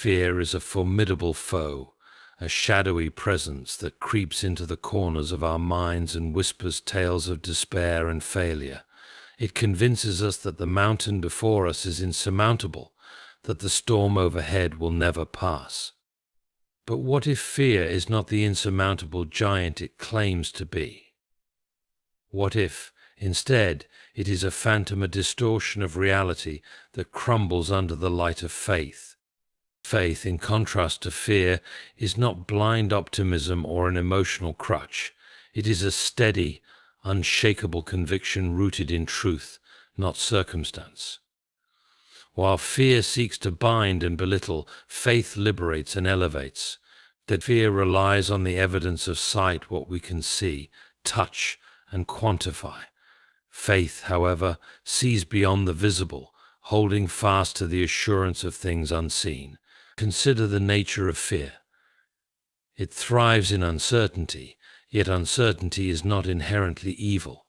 Fear is a formidable foe, a shadowy presence that creeps into the corners of our minds and whispers tales of despair and failure. It convinces us that the mountain before us is insurmountable, that the storm overhead will never pass. But what if fear is not the insurmountable giant it claims to be? What if, instead, it is a phantom, a distortion of reality that crumbles under the light of faith? Faith, in contrast to fear, is not blind optimism or an emotional crutch. It is a steady, unshakable conviction rooted in truth, not circumstance. While fear seeks to bind and belittle, faith liberates and elevates. That fear relies on the evidence of sight, what we can see, touch, and quantify. Faith, however, sees beyond the visible, holding fast to the assurance of things unseen. Consider the nature of fear. It thrives in uncertainty, yet uncertainty is not inherently evil.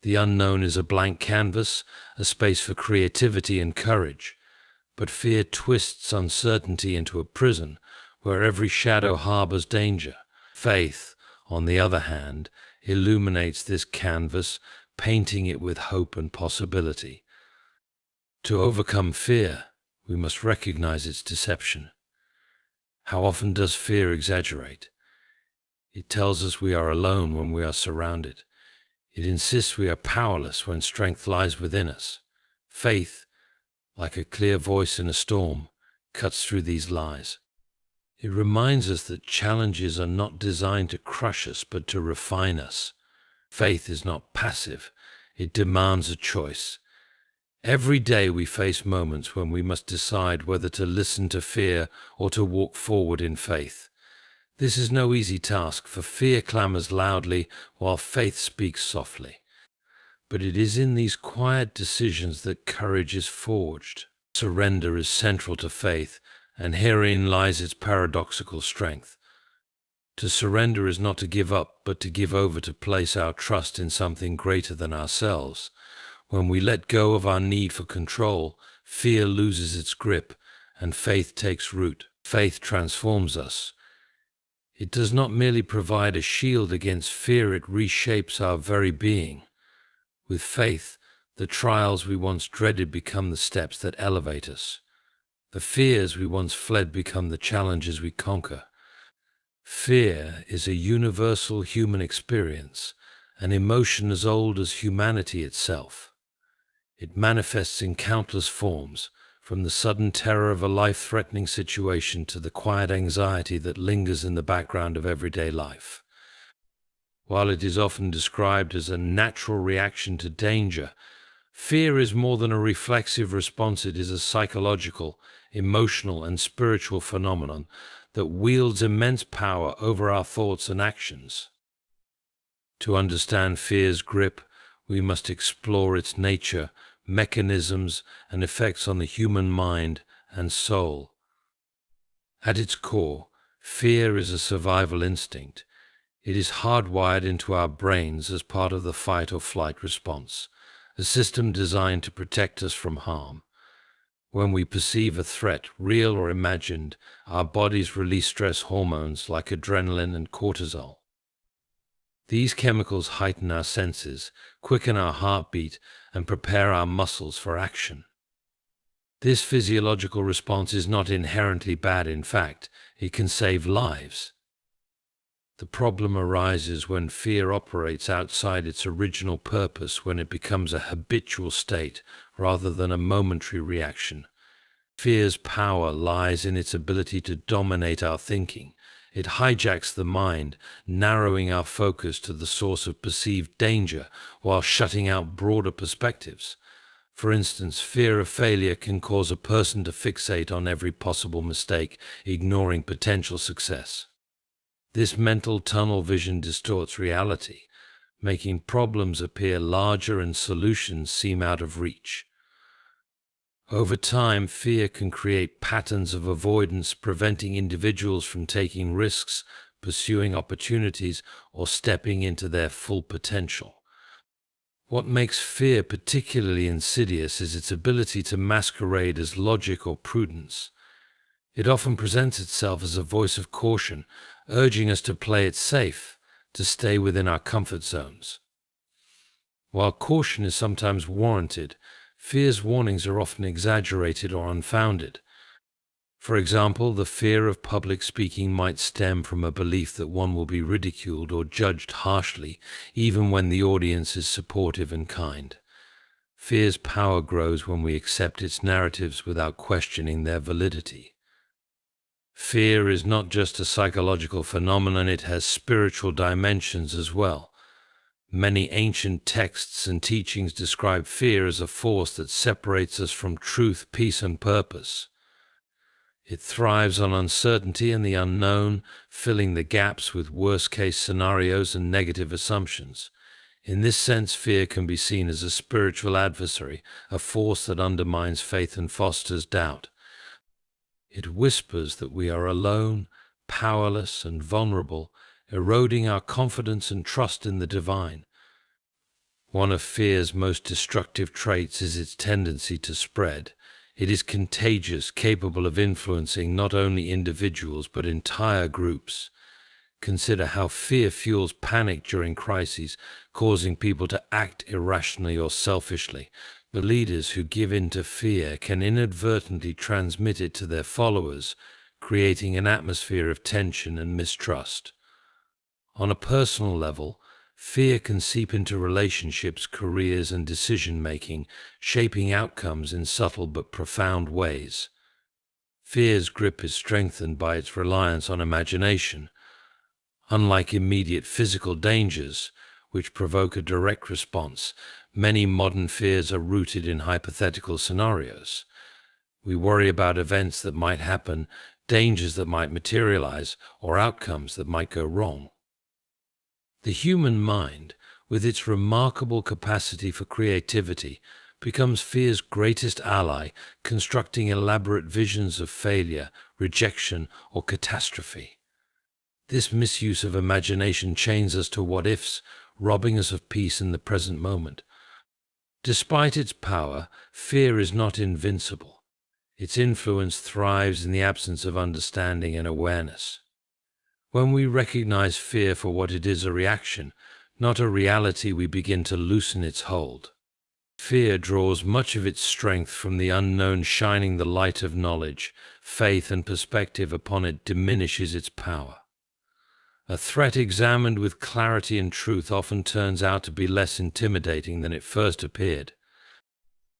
The unknown is a blank canvas, a space for creativity and courage. But fear twists uncertainty into a prison where every shadow harbors danger. Faith, on the other hand, illuminates this canvas, painting it with hope and possibility. To overcome fear, we must recognize its deception. How often does fear exaggerate? It tells us we are alone when we are surrounded. It insists we are powerless when strength lies within us. Faith, like a clear voice in a storm, cuts through these lies. It reminds us that challenges are not designed to crush us, but to refine us. Faith is not passive. It demands a choice. Every day we face moments when we must decide whether to listen to fear or to walk forward in faith. This is no easy task, for fear clamors loudly while faith speaks softly. But it is in these quiet decisions that courage is forged. Surrender is central to faith, and herein lies its paradoxical strength. To surrender is not to give up, but to give over, to place our trust in something greater than ourselves. When we let go of our need for control, fear loses its grip and faith takes root. Faith transforms us. It does not merely provide a shield against fear, it reshapes our very being. With faith, the trials we once dreaded become the steps that elevate us. The fears we once fled become the challenges we conquer. Fear is a universal human experience, an emotion as old as humanity itself. It manifests in countless forms, from the sudden terror of a life-threatening situation to the quiet anxiety that lingers in the background of everyday life. While it is often described as a natural reaction to danger, fear is more than a reflexive response. It is a psychological, emotional, and spiritual phenomenon that wields immense power over our thoughts and actions. To understand fear's grip, we must explore its nature, mechanisms, and effects on the human mind and soul. At its core, fear is a survival instinct. It is hardwired into our brains as part of the fight or flight response, a system designed to protect us from harm. When we perceive a threat, real or imagined, our bodies release stress hormones like adrenaline and cortisol. These chemicals heighten our senses, quicken our heartbeat, and prepare our muscles for action. This physiological response is not inherently bad. In fact, it can save lives. The problem arises when fear operates outside its original purpose, when it becomes a habitual state rather than a momentary reaction. Fear's power lies in its ability to dominate our thinking. It hijacks the mind, narrowing our focus to the source of perceived danger while shutting out broader perspectives. For instance, fear of failure can cause a person to fixate on every possible mistake, ignoring potential success. This mental tunnel vision distorts reality, making problems appear larger and solutions seem out of reach. Over time, fear can create patterns of avoidance, preventing individuals from taking risks, pursuing opportunities, or stepping into their full potential. What makes fear particularly insidious is its ability to masquerade as logic or prudence. It often presents itself as a voice of caution, urging us to play it safe, to stay within our comfort zones. While caution is sometimes warranted, fear's warnings are often exaggerated or unfounded. For example, the fear of public speaking might stem from a belief that one will be ridiculed or judged harshly, even when the audience is supportive and kind. Fear's power grows when we accept its narratives without questioning their validity. Fear is not just a psychological phenomenon, it has spiritual dimensions as well. Many ancient texts and teachings describe fear as a force that separates us from truth, peace, and purpose. It thrives on uncertainty and the unknown, filling the gaps with worst-case scenarios and negative assumptions. In this sense, fear can be seen as a spiritual adversary, a force that undermines faith and fosters doubt. It whispers that we are alone, powerless, and vulnerable, eroding our confidence and trust in the divine. One of fear's most destructive traits is its tendency to spread. It is contagious, capable of influencing not only individuals but entire groups. Consider how fear fuels panic during crises, causing people to act irrationally or selfishly. The leaders who give in to fear can inadvertently transmit it to their followers, creating an atmosphere of tension and mistrust. On a personal level, fear can seep into relationships, careers, and decision-making, shaping outcomes in subtle but profound ways. Fear's grip is strengthened by its reliance on imagination. Unlike immediate physical dangers, which provoke a direct response, many modern fears are rooted in hypothetical scenarios. We worry about events that might happen, dangers that might materialize, or outcomes that might go wrong. The human mind, with its remarkable capacity for creativity, becomes fear's greatest ally, constructing elaborate visions of failure, rejection, or catastrophe. This misuse of imagination chains us to what-ifs, robbing us of peace in the present moment. Despite its power, fear is not invincible. Its influence thrives in the absence of understanding and awareness. When we recognize fear for what it is, a reaction, not a reality, we begin to loosen its hold. Fear draws much of its strength from the unknown. Shining the light of knowledge, faith, and perspective upon it diminishes its power. A threat examined with clarity and truth often turns out to be less intimidating than it first appeared.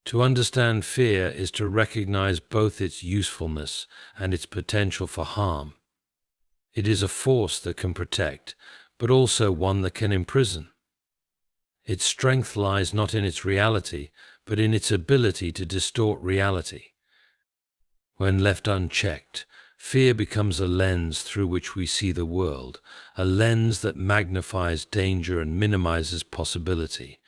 To understand fear is to recognize both its usefulness and its potential for harm. It is a force that can protect, but also one that can imprison. Its strength lies not in its reality, but in its ability to distort reality. When left unchecked, fear becomes a lens through which we see the world, a lens that magnifies danger and minimizes possibility.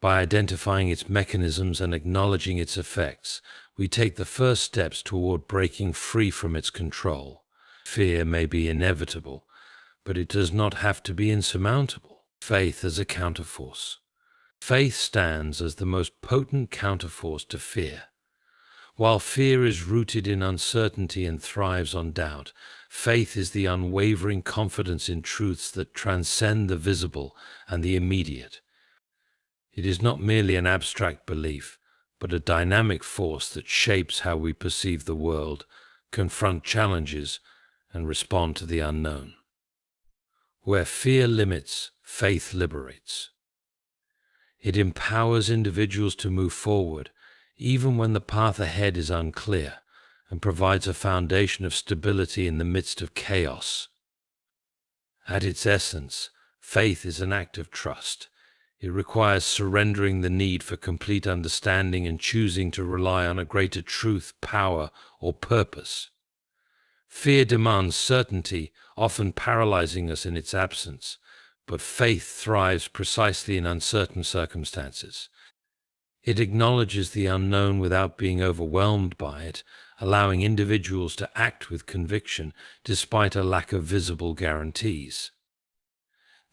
By identifying its mechanisms and acknowledging its effects, we take the first steps toward breaking free from its control. Fear may be inevitable, but it does not have to be insurmountable. Faith as a counterforce. Faith stands as the most potent counterforce to fear. While fear is rooted in uncertainty and thrives on doubt, faith is the unwavering confidence in truths that transcend the visible and the immediate. It is not merely an abstract belief, but a dynamic force that shapes how we perceive the world, confront challenges, and respond to the unknown. Where fear limits, faith liberates. It empowers individuals to move forward, even when the path ahead is unclear, and provides a foundation of stability in the midst of chaos. At its essence, faith is an act of trust. It requires surrendering the need for complete understanding and choosing to rely on a greater truth, power, or purpose. Fear demands certainty, often paralyzing us in its absence, but faith thrives precisely in uncertain circumstances. It acknowledges the unknown without being overwhelmed by it, allowing individuals to act with conviction despite a lack of visible guarantees.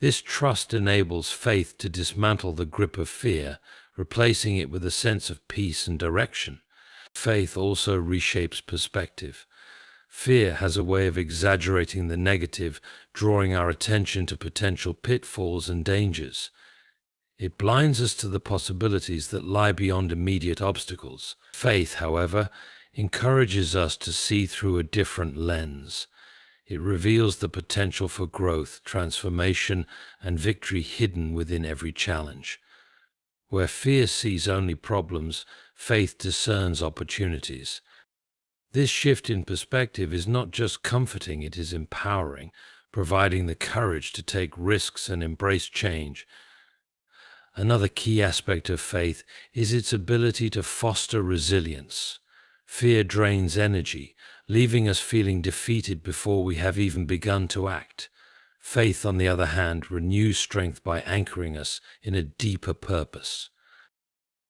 This trust enables faith to dismantle the grip of fear, replacing it with a sense of peace and direction. Faith also reshapes perspective. Fear has a way of exaggerating the negative, drawing our attention to potential pitfalls and dangers. It blinds us to the possibilities that lie beyond immediate obstacles. Faith, however, encourages us to see through a different lens. It reveals the potential for growth, transformation, and victory hidden within every challenge. Where fear sees only problems, faith discerns opportunities. This shift in perspective is not just comforting, it is empowering, providing the courage to take risks and embrace change. Another key aspect of faith is its ability to foster resilience. Fear drains energy, leaving us feeling defeated before we have even begun to act. Faith, on the other hand, renews strength by anchoring us in a deeper purpose.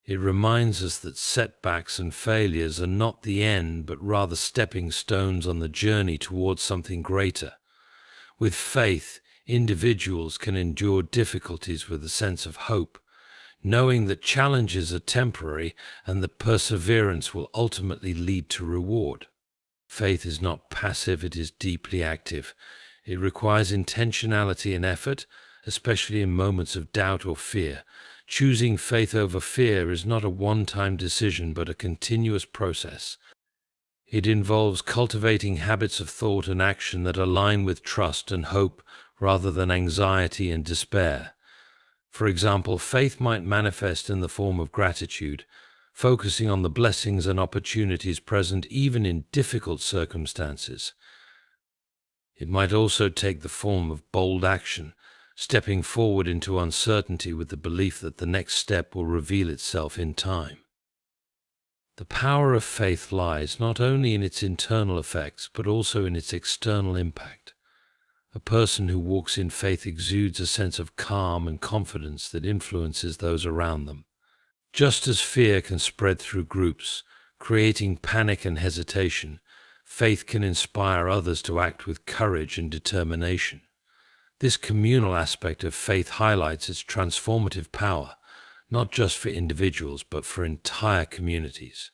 It reminds us that setbacks and failures are not the end, but rather stepping stones on the journey towards something greater. With faith, individuals can endure difficulties with a sense of hope, knowing that challenges are temporary and that perseverance will ultimately lead to reward. Faith is not passive, it is deeply active. It requires intentionality and effort, especially in moments of doubt or fear. Choosing faith over fear is not a one-time decision, but a continuous process. It involves cultivating habits of thought and action that align with trust and hope rather than anxiety and despair. For example, faith might manifest in the form of gratitude, focusing on the blessings and opportunities present even in difficult circumstances. It might also take the form of bold action, stepping forward into uncertainty with the belief that the next step will reveal itself in time. The power of faith lies not only in its internal effects, but also in its external impact. A person who walks in faith exudes a sense of calm and confidence that influences those around them. Just as fear can spread through groups, creating panic and hesitation, faith can inspire others to act with courage and determination. This communal aspect of faith highlights its transformative power, not just for individuals, but for entire communities.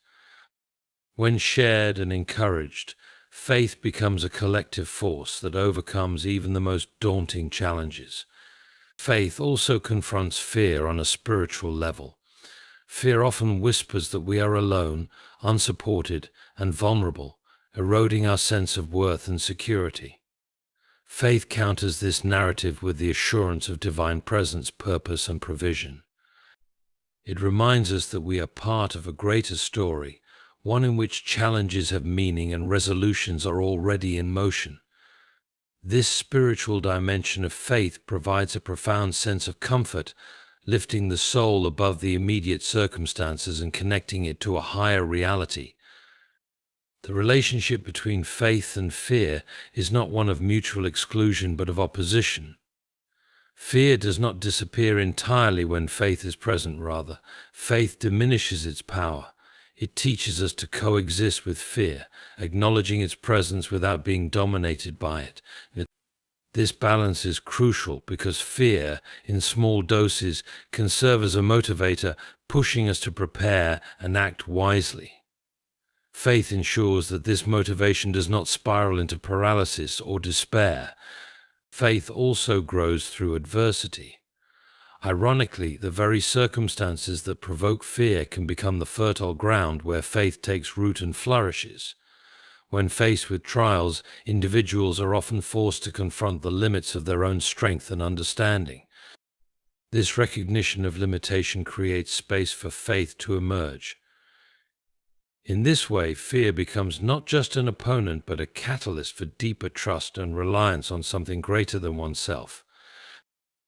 When shared and encouraged, faith becomes a collective force that overcomes even the most daunting challenges. Faith also confronts fear on a spiritual level. Fear often whispers that we are alone, unsupported, and vulnerable, eroding our sense of worth and security. Faith counters this narrative with the assurance of divine presence, purpose, and provision. It reminds us that we are part of a greater story, one in which challenges have meaning and resolutions are already in motion. This spiritual dimension of faith provides a profound sense of comfort, lifting the soul above the immediate circumstances and connecting it to a higher reality. The relationship between faith and fear is not one of mutual exclusion, but of opposition. Fear does not disappear entirely when faith is present, rather, faith diminishes its power. It teaches us to coexist with fear, acknowledging its presence without being dominated by it. This balance is crucial because fear, in small doses, can serve as a motivator, pushing us to prepare and act wisely. Faith ensures that this motivation does not spiral into paralysis or despair. Faith also grows through adversity. Ironically, the very circumstances that provoke fear can become the fertile ground where faith takes root and flourishes. When faced with trials, individuals are often forced to confront the limits of their own strength and understanding. This recognition of limitation creates space for faith to emerge. In this way, fear becomes not just an opponent, but a catalyst for deeper trust and reliance on something greater than oneself.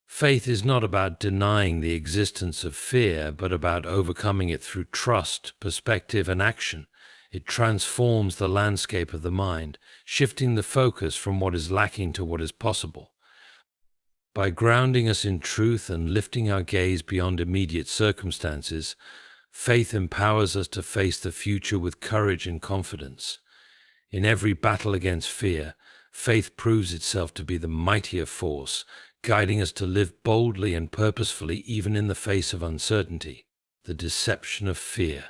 Faith is not about denying the existence of fear, but about overcoming it through trust, perspective, and action. It transforms the landscape of the mind, shifting the focus from what is lacking to what is possible. By grounding us in truth and lifting our gaze beyond immediate circumstances, faith empowers us to face the future with courage and confidence. In every battle against fear, faith proves itself to be the mightier force, guiding us to live boldly and purposefully even in the face of uncertainty. The deception of fear.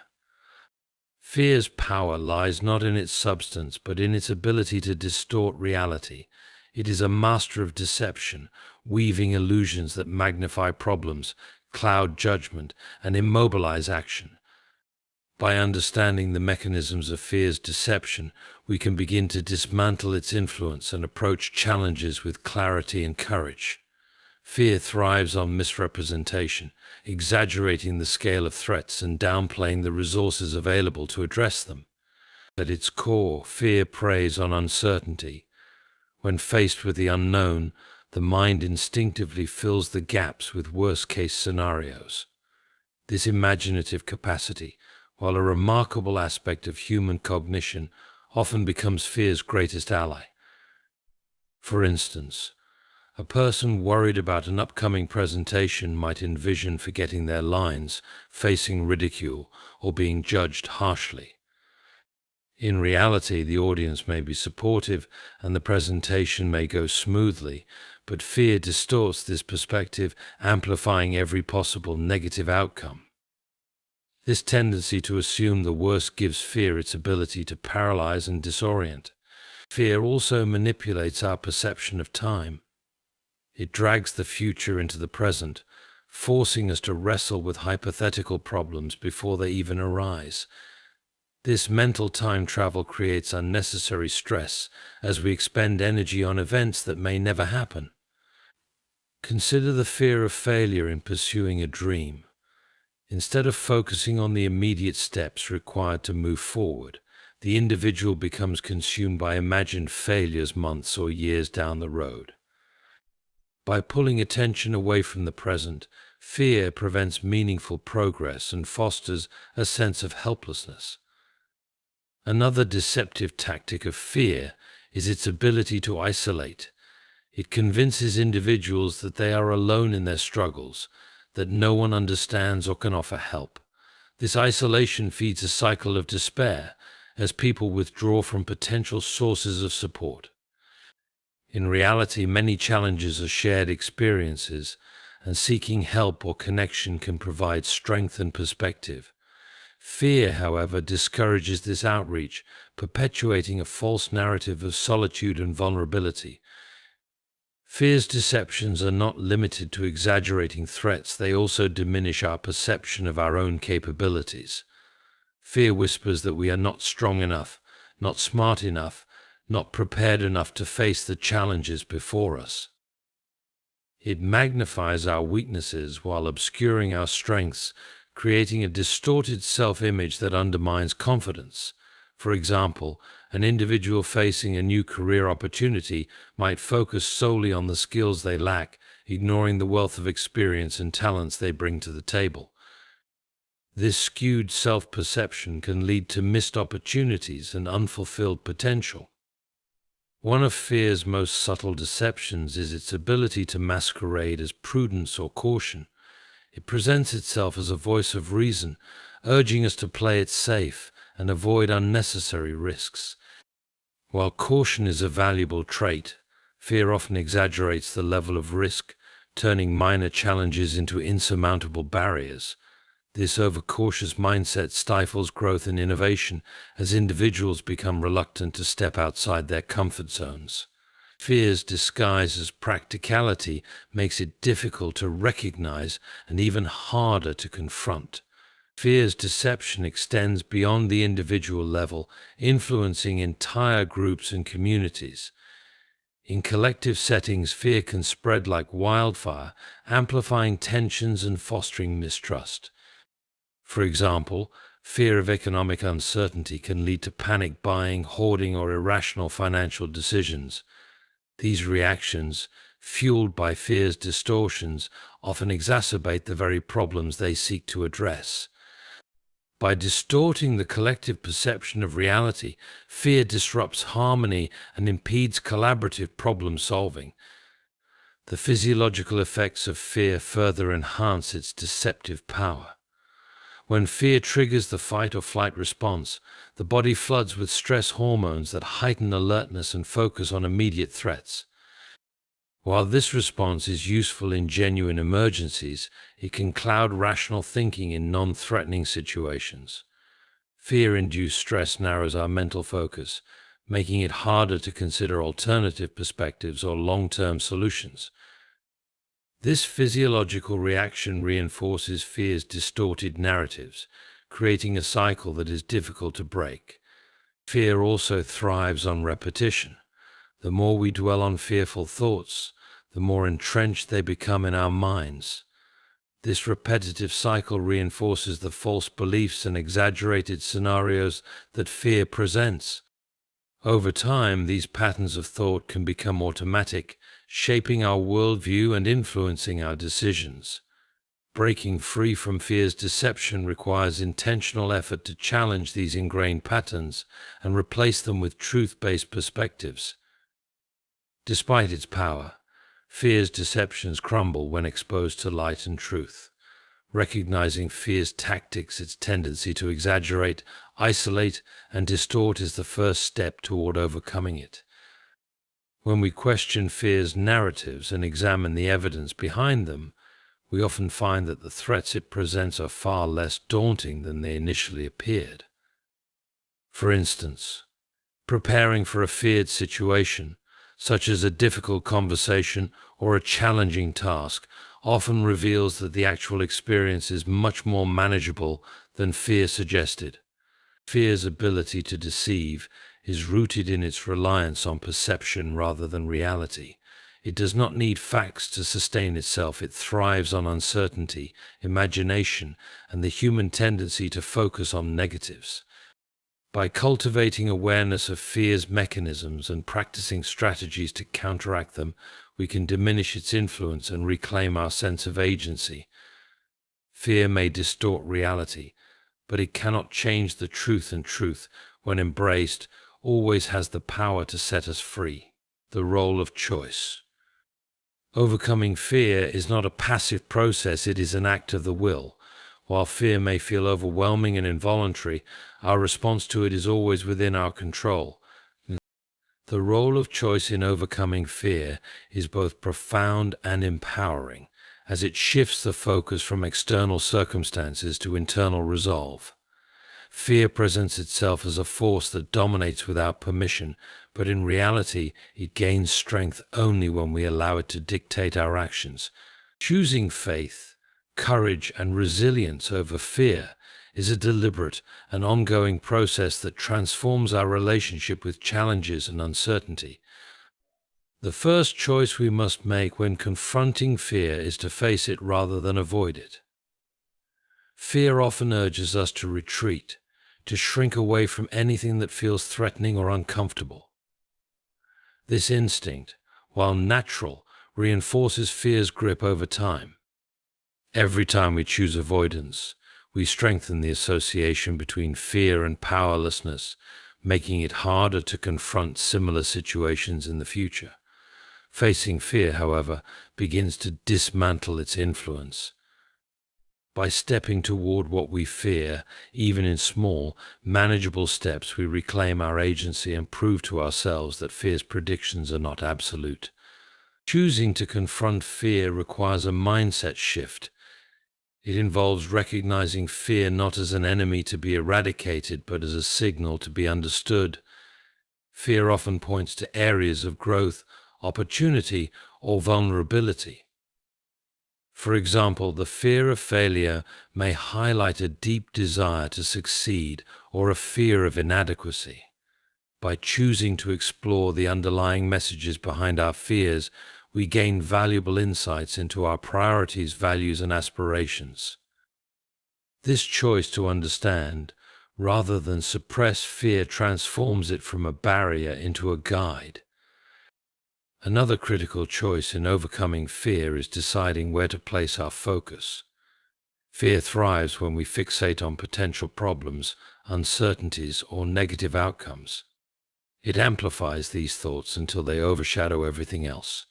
Fear's power lies not in its substance, but in its ability to distort reality. It is a master of deception, weaving illusions that magnify problems, cloud judgment, and immobilize action. By understanding the mechanisms of fear's deception, we can begin to dismantle its influence and approach challenges with clarity and courage. Fear thrives on misrepresentation, exaggerating the scale of threats and downplaying the resources available to address them. At its core, fear preys on uncertainty. When faced with the unknown, the mind instinctively fills the gaps with worst-case scenarios. This imaginative capacity, while a remarkable aspect of human cognition, often becomes fear's greatest ally. For instance, a person worried about an upcoming presentation might envision forgetting their lines, facing ridicule, or being judged harshly. In reality, the audience may be supportive and the presentation may go smoothly, but fear distorts this perspective, amplifying every possible negative outcome. This tendency to assume the worst gives fear its ability to paralyze and disorient. Fear also manipulates our perception of time. It drags the future into the present, forcing us to wrestle with hypothetical problems before they even arise. This mental time travel creates unnecessary stress as we expend energy on events that may never happen. Consider the fear of failure in pursuing a dream. Instead of focusing on the immediate steps required to move forward, the individual becomes consumed by imagined failures months or years down the road. By pulling attention away from the present, fear prevents meaningful progress and fosters a sense of helplessness. Another deceptive tactic of fear is its ability to isolate. It convinces individuals that they are alone in their struggles, that no one understands or can offer help. This isolation feeds a cycle of despair as people withdraw from potential sources of support. In reality, many challenges are shared experiences, and seeking help or connection can provide strength and perspective. Fear, however, discourages this outreach, perpetuating a false narrative of solitude and vulnerability. Fear's deceptions are not limited to exaggerating threats, they also diminish our perception of our own capabilities. Fear whispers that we are not strong enough, not smart enough, not prepared enough to face the challenges before us. It magnifies our weaknesses while obscuring our strengths, creating a distorted self-image that undermines confidence. For example, an individual facing a new career opportunity might focus solely on the skills they lack, ignoring the wealth of experience and talents they bring to the table. This skewed self-perception can lead to missed opportunities and unfulfilled potential. One of fear's most subtle deceptions is its ability to masquerade as prudence or caution. It presents itself as a voice of reason, urging us to play it safe and avoid unnecessary risks. While caution is a valuable trait, fear often exaggerates the level of risk, turning minor challenges into insurmountable barriers. This overcautious mindset stifles growth and innovation as individuals become reluctant to step outside their comfort zones. Fear's disguise as practicality makes it difficult to recognize and even harder to confront. Fear's deception extends beyond the individual level, influencing entire groups and communities. In collective settings, fear can spread like wildfire, amplifying tensions and fostering mistrust. For example, fear of economic uncertainty can lead to panic buying, hoarding, or irrational financial decisions. These reactions, fueled by fear's distortions, often exacerbate the very problems they seek to address. By distorting the collective perception of reality, fear disrupts harmony and impedes collaborative problem solving. The physiological effects of fear further enhance its deceptive power. When fear triggers the fight or flight response, the body floods with stress hormones that heighten alertness and focus on immediate threats. While this response is useful in genuine emergencies, it can cloud rational thinking in non-threatening situations. Fear-induced stress narrows our mental focus, making it harder to consider alternative perspectives or long-term solutions. This physiological reaction reinforces fear's distorted narratives, creating a cycle that is difficult to break. Fear also thrives on repetition. The more we dwell on fearful thoughts, the more entrenched they become in our minds. This repetitive cycle reinforces the false beliefs and exaggerated scenarios that fear presents. Over time, these patterns of thought can become automatic, shaping our worldview and influencing our decisions. Breaking free from fear's deception requires intentional effort to challenge these ingrained patterns and replace them with truth-based perspectives. Despite its power, fear's deceptions crumble when exposed to light and truth. Recognizing fear's tactics, its tendency to exaggerate, isolate, and distort is the first step toward overcoming it. When we question fear's narratives and examine the evidence behind them, we often find that the threats it presents are far less daunting than they initially appeared. For instance, preparing for a feared situation, such as a difficult conversation or a challenging task, often reveals that the actual experience is much more manageable than fear suggested. Fear's ability to deceive is rooted in its reliance on perception rather than reality. It does not need facts to sustain itself. It thrives on uncertainty, imagination, and the human tendency to focus on negatives. By cultivating awareness of fear's mechanisms and practicing strategies to counteract them, we can diminish its influence and reclaim our sense of agency. Fear may distort reality, but it cannot change the truth, and truth, when embraced, always has the power to set us free. The role of choice. Overcoming fear is not a passive process, it is an act of the will. While fear may feel overwhelming and involuntary, our response to it is always within our control. The role of choice in overcoming fear is both profound and empowering, as it shifts the focus from external circumstances to internal resolve. Fear presents itself as a force that dominates without permission, but in reality, it gains strength only when we allow it to dictate our actions. Choosing faith, courage, and resilience over fear is a deliberate and ongoing process that transforms our relationship with challenges and uncertainty. The first choice we must make when confronting fear is to face it rather than avoid it. Fear often urges us to retreat, to shrink away from anything that feels threatening or uncomfortable. This instinct, while natural, reinforces fear's grip over time. Every time we choose avoidance, we strengthen the association between fear and powerlessness, making it harder to confront similar situations in the future. Facing fear, however, begins to dismantle its influence. By stepping toward what we fear, even in small, manageable steps, we reclaim our agency and prove to ourselves that fear's predictions are not absolute. Choosing to confront fear requires a mindset shift. It involves recognizing fear not as an enemy to be eradicated, but as a signal to be understood. Fear often points to areas of growth, opportunity, or vulnerability. For example, the fear of failure may highlight a deep desire to succeed or a fear of inadequacy. By choosing to explore the underlying messages behind our fears, we gain valuable insights into our priorities, values, and aspirations. This choice to understand, rather than suppress fear, transforms it from a barrier into a guide. Another critical choice in overcoming fear is deciding where to place our focus. Fear thrives when we fixate on potential problems, uncertainties, or negative outcomes. It amplifies these thoughts until they overshadow everything else.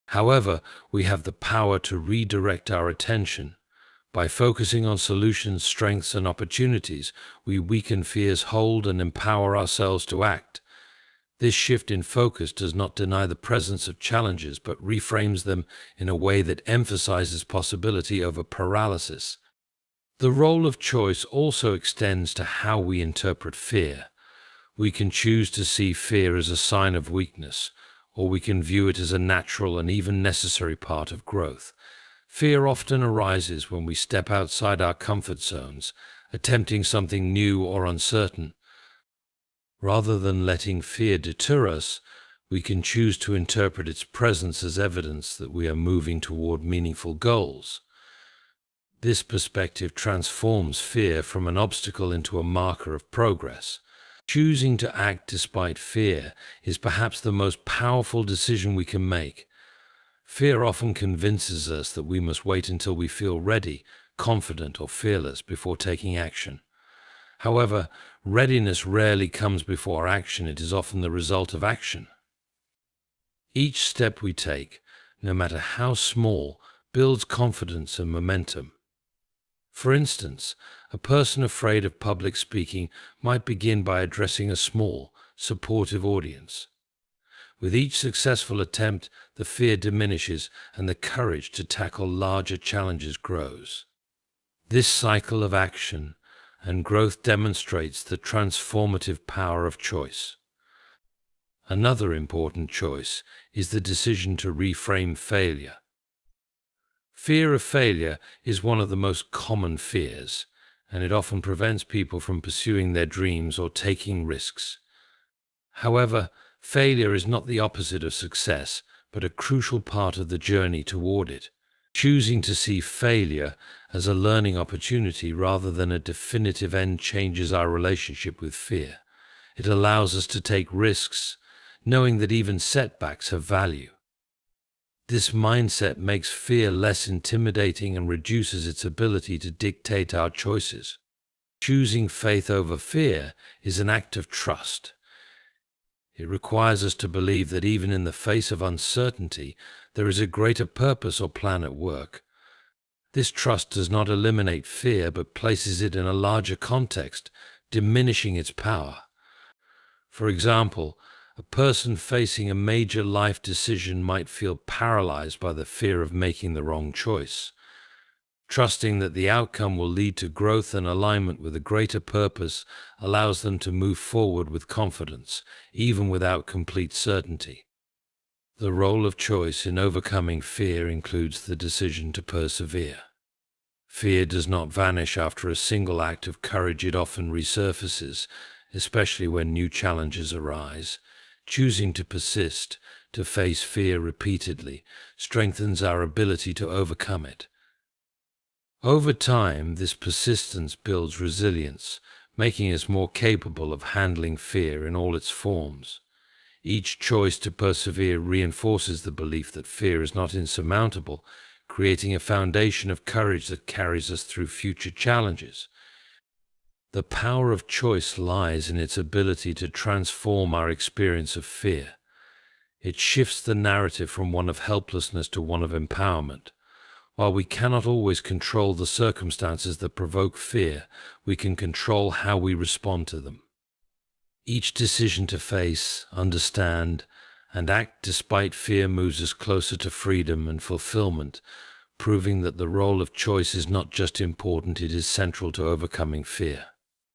However, we have the power to redirect our attention. By focusing on solutions, strengths, and opportunities, we weaken fear's hold and empower ourselves to act. This shift in focus does not deny the presence of challenges, but reframes them in a way that emphasizes possibility over paralysis. The role of choice also extends to how we interpret fear. We can choose to see fear as a sign of weakness, or we can view it as a natural and even necessary part of growth. Fear often arises when we step outside our comfort zones, attempting something new or uncertain. Rather than letting fear deter us, we can choose to interpret its presence as evidence that we are moving toward meaningful goals. This perspective transforms fear from an obstacle into a marker of progress. Choosing to act despite fear is perhaps the most powerful decision we can make. Fear often convinces us that we must wait until we feel ready, confident, or fearless before taking action. However, readiness rarely comes before action, it is often the result of action. Each step we take, no matter how small, builds confidence and momentum. For instance, a person afraid of public speaking might begin by addressing a small, supportive audience. With each successful attempt, the fear diminishes and the courage to tackle larger challenges grows. This cycle of action and growth demonstrates the transformative power of choice. Another important choice is the decision to reframe failure. Fear of failure is one of the most common fears, and it often prevents people from pursuing their dreams or taking risks. However, failure is not the opposite of success, but a crucial part of the journey toward it. Choosing to see failure as a learning opportunity rather than a definitive end changes our relationship with fear. It allows us to take risks, knowing that even setbacks have value. This mindset makes fear less intimidating and reduces its ability to dictate our choices. Choosing faith over fear is an act of trust. It requires us to believe that even in the face of uncertainty, there is a greater purpose or plan at work. This trust does not eliminate fear, but places it in a larger context, diminishing its power. For example, a person facing a major life decision might feel paralyzed by the fear of making the wrong choice. Trusting that the outcome will lead to growth and alignment with a greater purpose allows them to move forward with confidence, even without complete certainty. The role of choice in overcoming fear includes the decision to persevere. Fear does not vanish after a single act of courage, it often resurfaces, especially when new challenges arise. Choosing to persist, to face fear repeatedly, strengthens our ability to overcome it. Over time, this persistence builds resilience, making us more capable of handling fear in all its forms. Each choice to persevere reinforces the belief that fear is not insurmountable, creating a foundation of courage that carries us through future challenges. The power of choice lies in its ability to transform our experience of fear. It shifts the narrative from one of helplessness to one of empowerment. While we cannot always control the circumstances that provoke fear, we can control how we respond to them. Each decision to face, understand, and act despite fear moves us closer to freedom and fulfillment, proving that the role of choice is not just important, it is central to overcoming fear.